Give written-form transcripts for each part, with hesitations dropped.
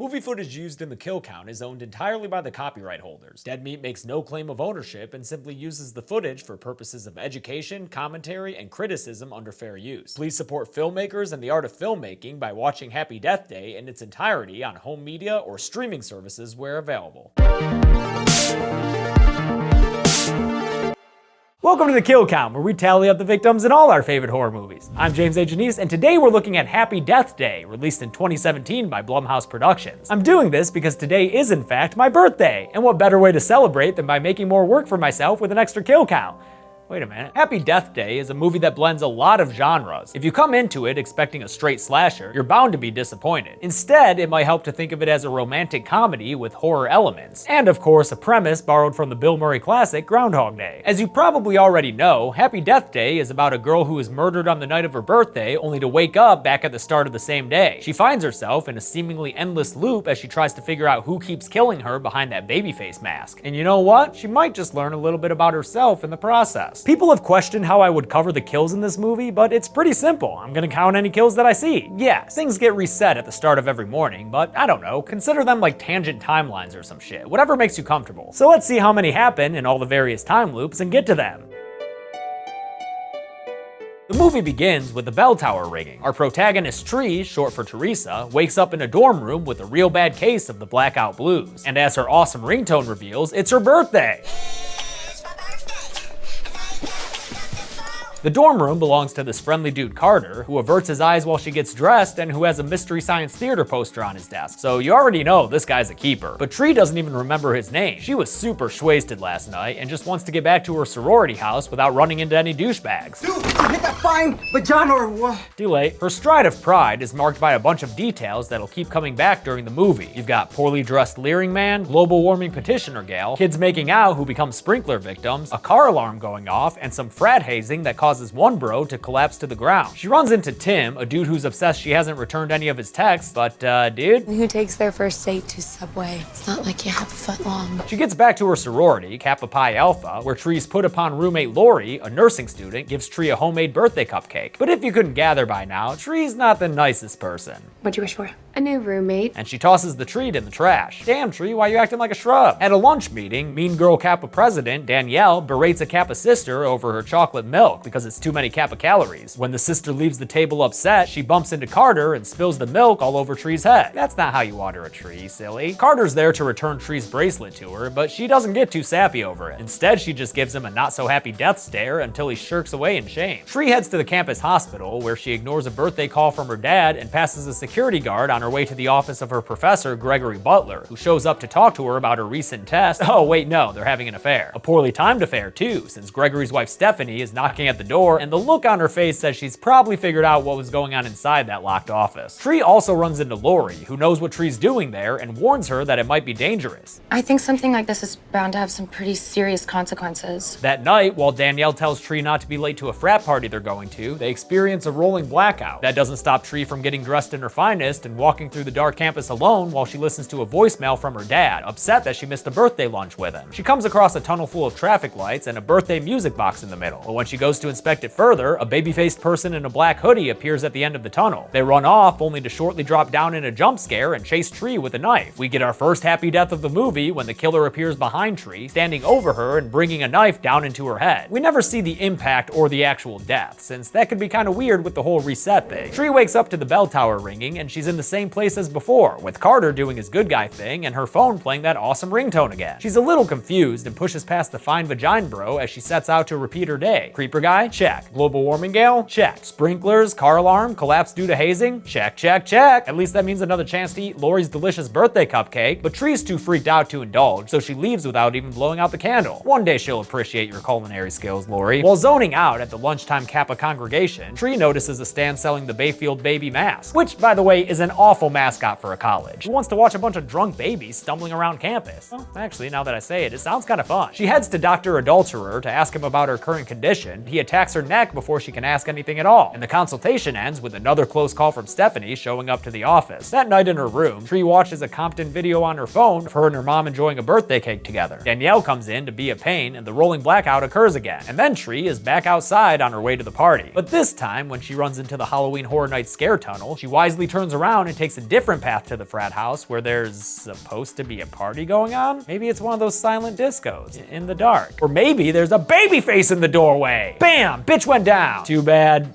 Movie footage used in the kill count is owned entirely by the copyright holders. Dead Meat makes no claim of ownership and simply uses the footage for purposes of education, commentary, and criticism under fair use. Please support filmmakers and the art of filmmaking by watching Happy Death Day in its entirety on home media or streaming services where available. Welcome to the Kill Count, where we tally up the victims in all our favorite horror movies. I'm James A. Janice, and today we're looking at Happy Death Day, released in 2017 by Blumhouse Productions. I'm doing this because today is in fact my birthday, and what better way to celebrate than by making more work for myself with an extra kill count. Wait a minute. Happy Death Day is a movie that blends a lot of genres. If you come into it expecting a straight slasher, you're bound to be disappointed. Instead, it might help to think of it as a romantic comedy with horror elements, and of course a premise borrowed from the Bill Murray classic Groundhog Day. As you probably already know, Happy Death Day is about a girl who is murdered on the night of her birthday only to wake up back at the start of the same day. She finds herself in a seemingly endless loop as she tries to figure out who keeps killing her behind that babyface mask. And you know what? She might just learn a little bit about herself in the process. People have questioned how I would cover the kills in this movie, but it's pretty simple. I'm gonna count any kills that I see. Yeah, things get reset at the start of every morning, but I don't know, consider them like tangent timelines or some shit, whatever makes you comfortable. So let's see how many happen in all the various time loops and get to them. The movie begins with the bell tower ringing. Our protagonist Tree, short for Teresa, wakes up in a dorm room with a real bad case of the blackout blues. And as her awesome ringtone reveals, it's her birthday! The dorm room belongs to this friendly dude Carter, who averts his eyes while she gets dressed and who has a Mystery Science Theater poster on his desk. So you already know this guy's a keeper. But Tree doesn't even remember his name. She was super shwasted last night and just wants to get back to her sorority house without running into any douchebags. Dude, you hit that fine vagina or what? Too late. Her stride of pride is marked by a bunch of details that'll keep coming back during the movie. You've got poorly dressed leering man, global warming petitioner gal, kids making out who become sprinkler victims, a car alarm going off, and some frat hazing that causes one bro to collapse to the ground. She runs into Tim, a dude who's obsessed she hasn't returned any of his texts, but dude? Who takes their first date to Subway? It's not like you have a foot long. She gets back to her sorority, Kappa Pi Alpha, where Tree's put upon roommate Lori, a nursing student, gives Tree a homemade birthday cupcake. But if you couldn't gather by now, Tree's not the nicest person. What'd you wish for? A new roommate. And she tosses the treat in the trash. Damn, Tree, why you acting like a shrub? At a lunch meeting, Mean Girl Kappa president, Danielle, berates a Kappa sister over her chocolate milk because it's too many Kappa calories. When the sister leaves the table upset, she bumps into Carter and spills the milk all over Tree's head. That's not how you water a tree, silly. Carter's there to return Tree's bracelet to her, but she doesn't get too sappy over it. Instead, she just gives him a not-so-happy death stare until he shirks away in shame. Tree heads to the campus hospital, where she ignores a birthday call from her dad and passes a security guard on her way to the office of her professor, Gregory Butler, who shows up to talk to her about her recent test. Oh, wait, no, they're having an affair. A poorly timed affair, too, since Gregory's wife Stephanie is knocking at the door, and the look on her face says she's probably figured out what was going on inside that locked office. Tree also runs into Lori, who knows what Tree's doing there, and warns her that it might be dangerous. I think something like this is bound to have some pretty serious consequences. That night, while Danielle tells Tree not to be late to a frat party they're going to, they experience a rolling blackout. That doesn't stop Tree from getting dressed in her finest and walking through the dark campus alone while she listens to a voicemail from her dad, upset that she missed a birthday lunch with him. She comes across a tunnel full of traffic lights and a birthday music box in the middle. But when she goes to inspect it further, a baby-faced person in a black hoodie appears at the end of the tunnel. They run off, only to shortly drop down in a jump scare and chase Tree with a knife. We get our first happy death of the movie when the killer appears behind Tree, standing over her and bringing a knife down into her head. We never see the impact or the actual death, since that could be kind of weird with the whole reset thing. Tree wakes up to the bell tower ringing, and she's in the same place as before, with Carter doing his good guy thing and her phone playing that awesome ringtone again. She's a little confused and pushes past the fine vagina bro as she sets out to repeat her day. Creeper guy? Check. Global warming gal? Check. Sprinklers, car alarm, collapse due to hazing? Check, check, check. At least that means another chance to eat Lori's delicious birthday cupcake, but Tree's too freaked out to indulge, so she leaves without even blowing out the candle. One day she'll appreciate your culinary skills, Lori. While zoning out at the lunchtime Kappa congregation, Tree notices a stand selling the Bayfield baby mask, which, by the way, is an awful mascot for a college. Who wants to watch a bunch of drunk babies stumbling around campus? Well, actually, now that I say it, it sounds kind of fun. She heads to Dr. Adulterer to ask him about her current condition. He attacks her neck before she can ask anything at all, and the consultation ends with another close call from Stephanie showing up to the office. That night in her room, Tree watches a Compton video on her phone of her and her mom enjoying a birthday cake together. Danielle comes in to be a pain, and the rolling blackout occurs again. And then Tree is back outside on her way to the party. But this time, when she runs into the Halloween Horror Nights scare tunnel, she wisely turns around and takes takes a different path to the frat house where there's supposed to be a party going on. Maybe it's one of those silent discos in the dark. Or maybe there's a baby face in the doorway. Bam! Bitch went down. Too bad.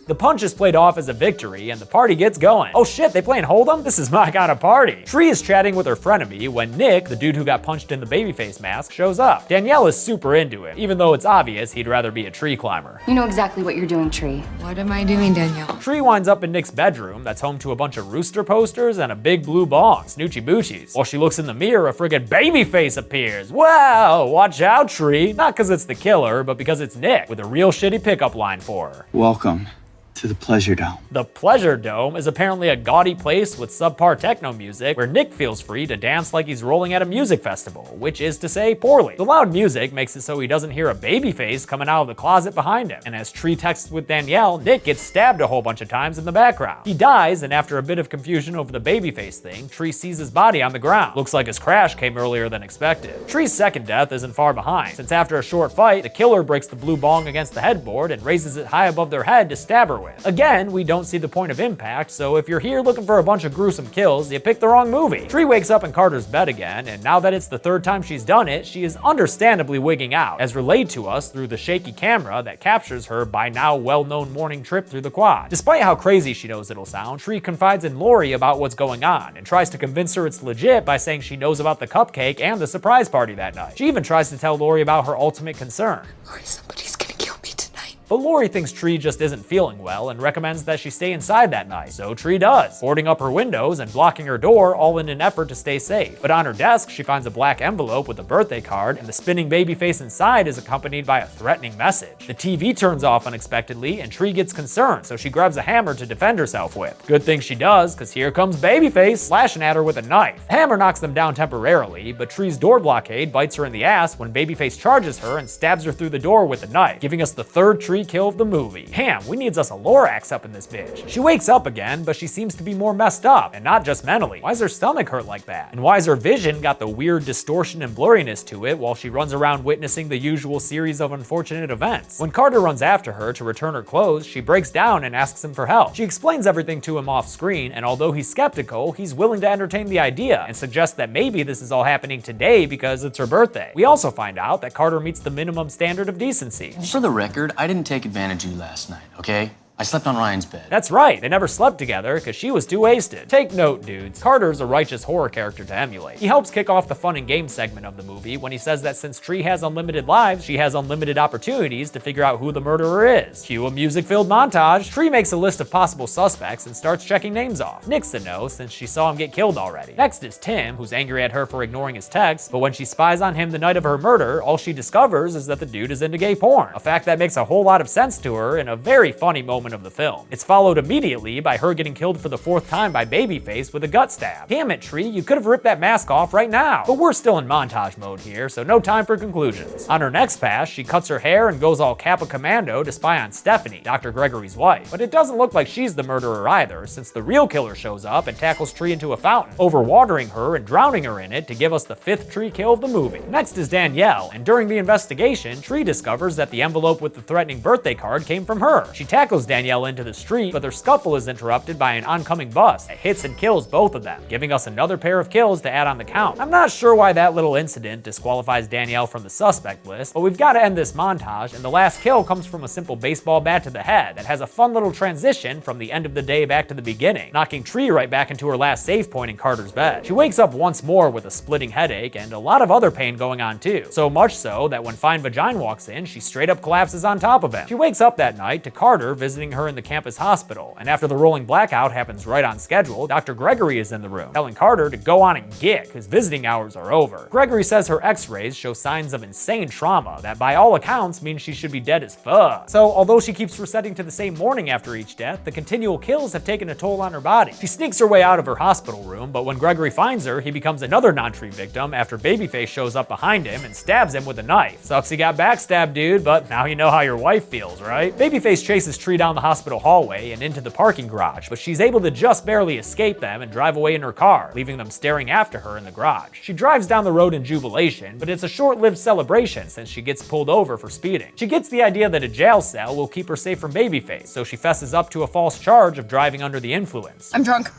The punch is played off as a victory, and the party gets going. Oh shit, they playing Hold'em? This is my kind of party. Tree is chatting with her frenemy when Nick, the dude who got punched in the babyface mask, shows up. Danielle is super into it, even though it's obvious he'd rather be a tree climber. You know exactly what you're doing, Tree. What am I doing, Danielle? Tree winds up in Nick's bedroom that's home to a bunch of rooster posters and a big blue bong, Snoochie Boochies. While she looks in the mirror, a friggin' babyface appears. Wow, watch out, Tree. Not because it's the killer, but because it's Nick, with a real shitty pickup line for her. Welcome to the Pleasure Dome. The Pleasure Dome is apparently a gaudy place with subpar techno music where Nick feels free to dance like he's rolling at a music festival, which is to say poorly. The loud music makes it so he doesn't hear a baby face coming out of the closet behind him, and as Tree texts with Danielle, Nick gets stabbed a whole bunch of times in the background. He dies, and after a bit of confusion over the babyface thing, Tree sees his body on the ground. Looks like his crash came earlier than expected. Tree's second death isn't far behind, since after a short fight, the killer breaks the blue bong against the headboard and raises it high above their head to stab her with. Again, we don't see the point of impact, so if you're here looking for a bunch of gruesome kills, you picked the wrong movie. Tree wakes up in Carter's bed again, and now that it's the third time she's done it, she is understandably wigging out, as relayed to us through the shaky camera that captures her by now well-known morning trip through the quad. Despite how crazy she knows it'll sound, Tree confides in Lori about what's going on, and tries to convince her it's legit by saying she knows about the cupcake and the surprise party that night. She even tries to tell Lori about her ultimate concern. Lori, somebody's gonna kill me tonight. But Lori thinks Tree just isn't feeling well and recommends that she stay inside that night, so Tree does, boarding up her windows and blocking her door, all in an effort to stay safe. But on her desk, she finds a black envelope with a birthday card, and the spinning baby face inside is accompanied by a threatening message. The TV turns off unexpectedly, and Tree gets concerned, so she grabs a hammer to defend herself with. Good thing she does, cause here comes Babyface, slashing at her with a knife. The hammer knocks them down temporarily, but Tree's door blockade bites her in the ass when Babyface charges her and stabs her through the door with a knife, giving us the third Tree kill of the movie. Damn, we needs us a Lorax up in this bitch. She wakes up again, but she seems to be more messed up, and not just mentally. Why's her stomach hurt like that? And why's her vision got the weird distortion and blurriness to it while she runs around witnessing the usual series of unfortunate events? When Carter runs after her to return her clothes, she breaks down and asks him for help. She explains everything to him off screen, and although he's skeptical, he's willing to entertain the idea and suggests that maybe this is all happening today because it's her birthday. We also find out that Carter meets the minimum standard of decency. For the record, I didn't take advantage of you last night, okay? I slept on Ryan's bed. That's right, they never slept together because she was too wasted. Take note, dudes. Carter's a righteous horror character to emulate. He helps kick off the fun and game segment of the movie when he says that since Tree has unlimited lives, she has unlimited opportunities to figure out who the murderer is. Cue a music-filled montage. Tree makes a list of possible suspects and starts checking names off. Nick's the no, since she saw him get killed already. Next is Tim, who's angry at her for ignoring his texts, but when she spies on him the night of her murder, all she discovers is that the dude is into gay porn. A fact that makes a whole lot of sense to her in a very funny moment of the film. It's followed immediately by her getting killed for the fourth time by Babyface with a gut stab. Damn it, Tree, you could have ripped that mask off right now. But we're still in montage mode here, so no time for conclusions. On her next pass, she cuts her hair and goes all Kappa Commando to spy on Stephanie, Dr. Gregory's wife. But it doesn't look like she's the murderer either, since the real killer shows up and tackles Tree into a fountain, overwatering her and drowning her in it to give us the fifth Tree kill of the movie. Next is Danielle, and during the investigation, Tree discovers that the envelope with the threatening birthday card came from her. She tackles Danielle into the street, but their scuffle is interrupted by an oncoming bus that hits and kills both of them, giving us another pair of kills to add on the count. I'm not sure why that little incident disqualifies Danielle from the suspect list, but we've got to end this montage, and the last kill comes from a simple baseball bat to the head that has a fun little transition from the end of the day back to the beginning, knocking Tree right back into her last save point in Carter's bed. She wakes up once more with a splitting headache and a lot of other pain going on too, so much so that when Fine Vagina walks in, she straight up collapses on top of him. She wakes up that night to Carter visiting her in the campus hospital, and after the rolling blackout happens right on schedule, Dr. Gregory is in the room, telling Carter to go on and gig, his visiting hours are over. Gregory says her x-rays show signs of insane trauma that by all accounts means she should be dead as fuck. So although she keeps resetting to the same morning after each death, the continual kills have taken a toll on her body. She sneaks her way out of her hospital room, but when Gregory finds her, he becomes another non-Tree victim after Babyface shows up behind him and stabs him with a knife. Sucks he got backstabbed, dude, but now you know how your wife feels, right? Babyface chases Tree down down the hospital hallway and into the parking garage, but she's able to just barely escape them and drive away in her car, leaving them staring after her in the garage. She drives down the road in jubilation, but it's a short-lived celebration since she gets pulled over for speeding. She gets the idea that a jail cell will keep her safe from Babyface, so she fesses up to a false charge of driving under the influence. I'm drunk.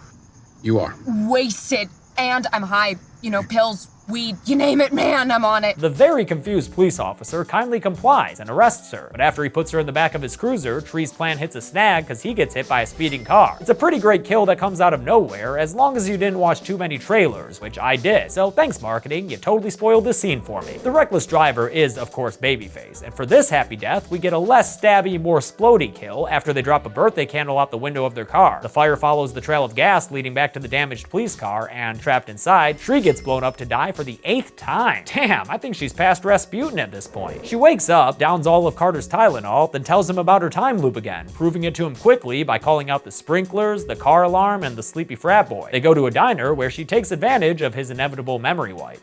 You are. Wasted. And I'm high. You know, pills, weed, you name it, man, I'm on it. The very confused police officer kindly complies and arrests her, but after he puts her in the back of his cruiser, Tree's plan hits a snag because he gets hit by a speeding car. It's a pretty great kill that comes out of nowhere, as long as you didn't watch too many trailers, which I did, so thanks marketing, you totally spoiled this scene for me. The reckless driver is, of course, Babyface, and for this happy death, we get a less stabby, more splody kill after they drop a birthday candle out the window of their car. The fire follows the trail of gas leading back to the damaged police car, and trapped inside, Tree gets blown up to die for the 8th time. Damn, I think she's past Rasputin at this point. She wakes up, downs all of Carter's Tylenol, then tells him about her time loop again, proving it to him quickly by calling out the sprinklers, the car alarm, and the sleepy frat boy. They go to a diner where she takes advantage of his inevitable memory wipe.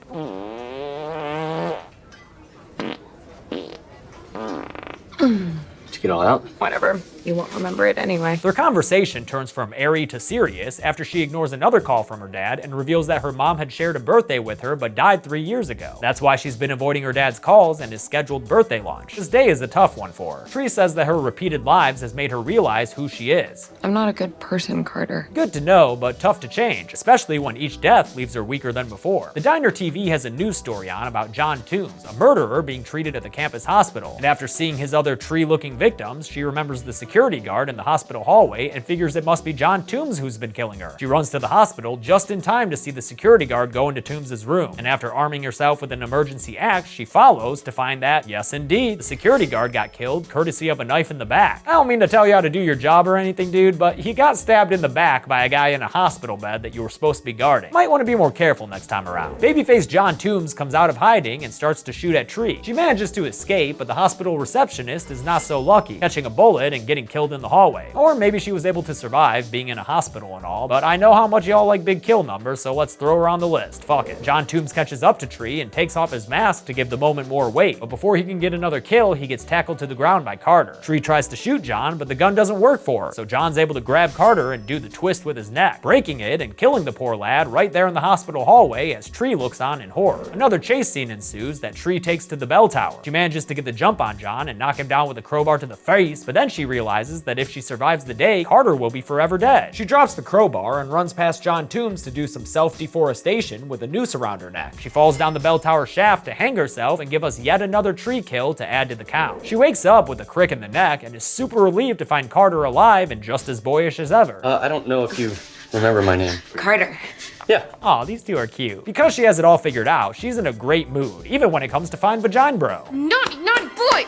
Did you get all out? Whatever. You won't remember it anyway. Their conversation turns from airy to serious after she ignores another call from her dad and reveals that her mom had shared a birthday with her but died 3 years ago. That's why she's been avoiding her dad's calls and his scheduled birthday lunch. This day is a tough one for her. Tree says that her repeated lives has made her realize who she is. I'm not a good person, Carter. Good to know, but tough to change, especially when each death leaves her weaker than before. The diner TV has a news story on about John Toombs, a murderer being treated at the campus hospital, and after seeing his other tree-looking victims, she remembers the security guard in the hospital hallway and figures it must be John Toombs who's been killing her. She runs to the hospital just in time to see the security guard go into Toombs' room, and after arming herself with an emergency axe, she follows to find that, yes indeed, the security guard got killed courtesy of a knife in the back. I don't mean to tell you how to do your job or anything, dude, but he got stabbed in the back by a guy in a hospital bed that you were supposed to be guarding. Might want to be more careful next time around. Babyface John Toombs comes out of hiding and starts to shoot at Tree. She manages to escape, but the hospital receptionist is not so lucky, catching a bullet and getting killed in the hallway. Or maybe she was able to survive being in a hospital and all, but I know how much y'all like big kill numbers, so let's throw her on the list. Fuck it. John Toombs catches up to Tree and takes off his mask to give the moment more weight, but before he can get another kill, he gets tackled to the ground by Carter. Tree tries to shoot John, but the gun doesn't work for her, so John's able to grab Carter and do the twist with his neck, breaking it and killing the poor lad right there in the hospital hallway as Tree looks on in horror. Another chase scene ensues that Tree takes to the bell tower. She manages to get the jump on John and knock him down with a crowbar to the face, but then she realizes that if she survives the day, Carter will be forever dead. She drops the crowbar and runs past John Toombs to do some self-deforestation with a noose around her neck. She falls down the bell tower shaft to hang herself and give us yet another Tree kill to add to the count. She wakes up with a crick in the neck and is super relieved to find Carter alive and just as boyish as ever. I don't know if you remember my name. Carter. Yeah. Aw, these two are cute. Because she has it all figured out, she's in a great mood, even when it comes to find Vagina Bro. Naughty boy!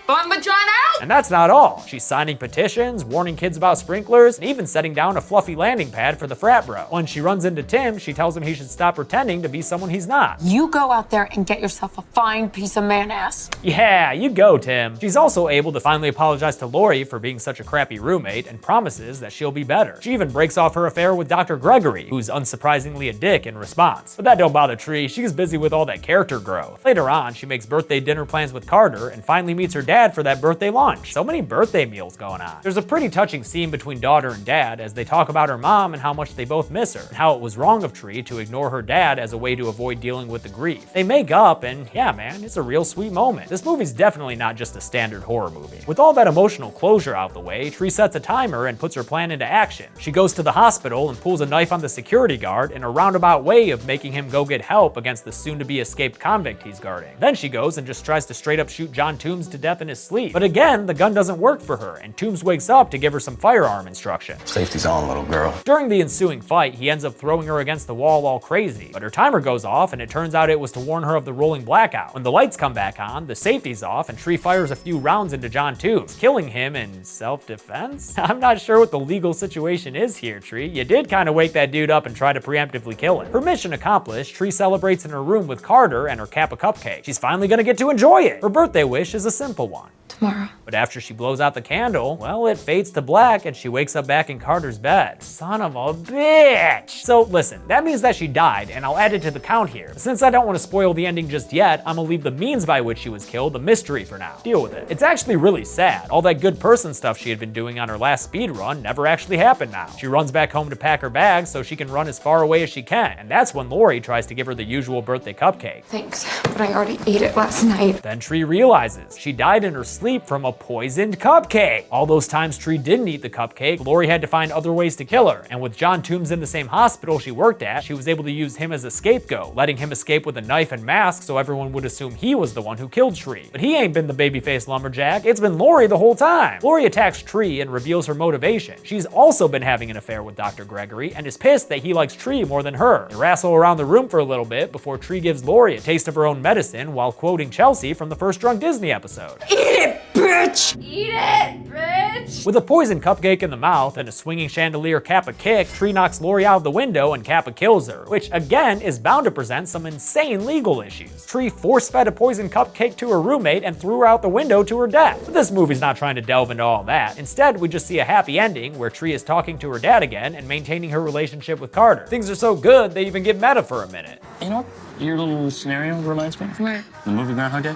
Bomb vagina out! And that's not all. She's signing petitions, warning kids about sprinklers, and even setting down a fluffy landing pad for the frat bro. When she runs into Tim, she tells him he should stop pretending to be someone he's not. You go out there and get yourself a fine piece of man-ass. Yeah, you go, Tim. She's also able to finally apologize to Lori for being such a crappy roommate and promises that she'll be better. She even breaks off her affair with Dr. Gregory, who's unsurprisingly a dick in response. But that don't bother Tree, she's busy with all that character growth. Later on, she makes birthday dinner plans with Carter and finally meets her dad for that birthday lunch. So many birthday meals going on. There's a pretty touching scene between daughter and dad as they talk about her mom and how much they both miss her, and how it was wrong of Tree to ignore her dad as a way to avoid dealing with the grief. They make up, and yeah, man, it's a real sweet moment. This movie's definitely not just a standard horror movie. With all that emotional closure out the way, Tree sets a timer and puts her plan into action. She goes to the hospital and pulls a knife on the security guard in a roundabout way of making him go get help against the soon-to-be escaped convict he's guarding. Then she goes and just tries to straight up shoot John Toombs to death in his sleep. But again, the gun doesn't work for her, and Toombs wakes up to give her some firearm instruction. Safety's on, little girl. During the ensuing fight, he ends up throwing her against the wall all crazy, but her timer goes off and it turns out it was to warn her of the rolling blackout. When the lights come back on, the safety's off and Tree fires a few rounds into John Toombs, killing him in self-defense? I'm not sure what the legal situation is here, Tree. You did kind of wake that dude up and try to preemptively kill him. Her mission accomplished, Tree celebrates in her room with Carter and her Kappa cupcake. She's finally gonna get to enjoy it. Her birthday wish is a simple one. Tomorrow. But after she blows out the candle, well, it fades to black and she wakes up back in Carter's bed. Son of a bitch! So listen, that means that she died, and I'll add it to the count here. But since I don't want to spoil the ending just yet, I'm gonna leave the means by which she was killed a mystery for now. Deal with it. It's actually really sad. All that good person stuff she had been doing on her last speed run never actually happened now. She runs back home to pack her bags so she can run as far away as she can, and that's when Lori tries to give her the usual birthday cupcake. Thanks, but I already ate it last night. Then Tree realizes she died in her sleep from a poisoned cupcake. All those times Tree didn't eat the cupcake, Lori had to find other ways to kill her, and with John Toombs in the same hospital she worked at, she was able to use him as a scapegoat, letting him escape with a knife and mask so everyone would assume he was the one who killed Tree. But he ain't been the babyface lumberjack, it's been Lori the whole time. Lori attacks Tree and reveals her motivation. She's also been having an affair with Dr. Gregory and is pissed that he likes Tree more than her. They wrestle around the room for a little bit before Tree gives Lori a taste of her own medicine while quoting Chelsea from the first Drunk Disney episode. Eat it, bitch! Eat it, bitch! With a poisoned cupcake in the mouth and a swinging chandelier Kappa kick, Tree knocks Lori out of the window and Kappa kills her, which again is bound to present some insane legal issues. Tree force-fed a poisoned cupcake to her roommate and threw her out the window to her death. But this movie's not trying to delve into all that. Instead, we just see a happy ending where Tree is talking to her dad again and maintaining her relationship with Carter. Things are so good, they even get meta for a minute. You know what your little scenario reminds me of? What? The movie Groundhog Day?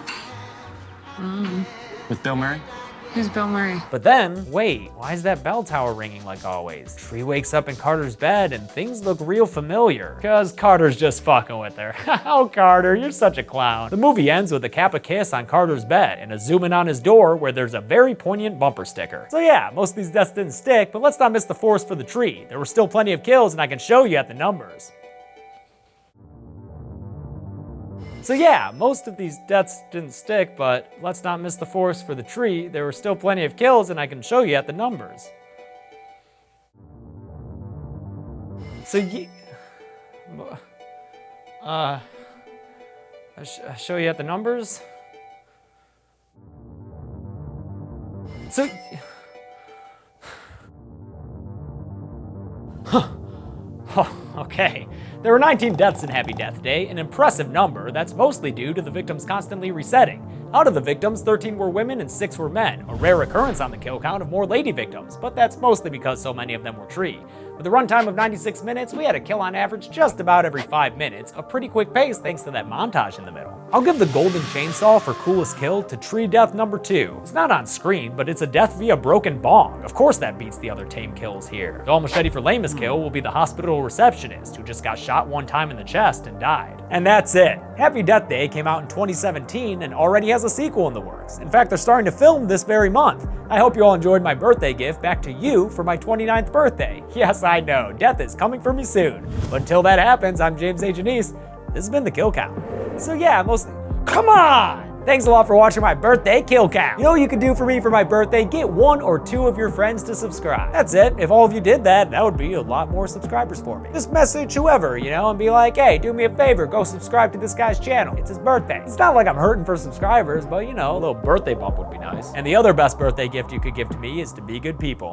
With Bill Murray? Who's Bill Murray? But then, wait, why is that bell tower ringing like always? Tree wakes up in Carter's bed and things look real familiar. Cause Carter's just fucking with her. Oh, Carter, you're such a clown. The movie ends with a Kappa kiss on Carter's bed and a zoom in on his door where there's a very poignant bumper sticker. So yeah, most of these deaths didn't stick, but let's not miss the forest for the tree. There were still plenty of kills and I can show you at the numbers. So yeah, most of these deaths didn't stick, but let's not miss the forest for the tree. There were still plenty of kills and I can show you at the numbers. So I'll show you at the numbers? So, oh, okay. There were 19 deaths in Happy Death Day, an impressive number that's mostly due to the victims constantly resetting. Out of the victims, 13 were women and 6 were men, a rare occurrence on the kill count of more lady victims, but that's mostly because so many of them were Tree. With a runtime of 96 minutes, we had a kill on average just about every 5 minutes, a pretty quick pace thanks to that montage in the middle. I'll give the golden chainsaw for coolest kill to Tree death number 2. It's not on screen, but it's a death via broken bong. Of course that beats the other tame kills here. The almost ready for lamest kill will be the hospital receptionist who just got shot one time in the chest and died. And that's it. Happy Death Day came out in 2017 and already has a sequel in the works. In fact, they're starting to film this very month. I hope you all enjoyed my birthday gift back to you for my 29th birthday. Yes, I know, death is coming for me soon. But until that happens, I'm James A. Janice. This has been the Kill Count. So yeah, mostly, come on! Thanks a lot for watching my birthday kill count. You know what you can do for me for my birthday? Get 1 or 2 of your friends to subscribe. That's it. If all of you did that, that would be a lot more subscribers for me. Just message whoever, and be like, hey, do me a favor, go subscribe to this guy's channel. It's his birthday. It's not like I'm hurting for subscribers, but a little birthday bump would be nice. And the other best birthday gift you could give to me is to be good people.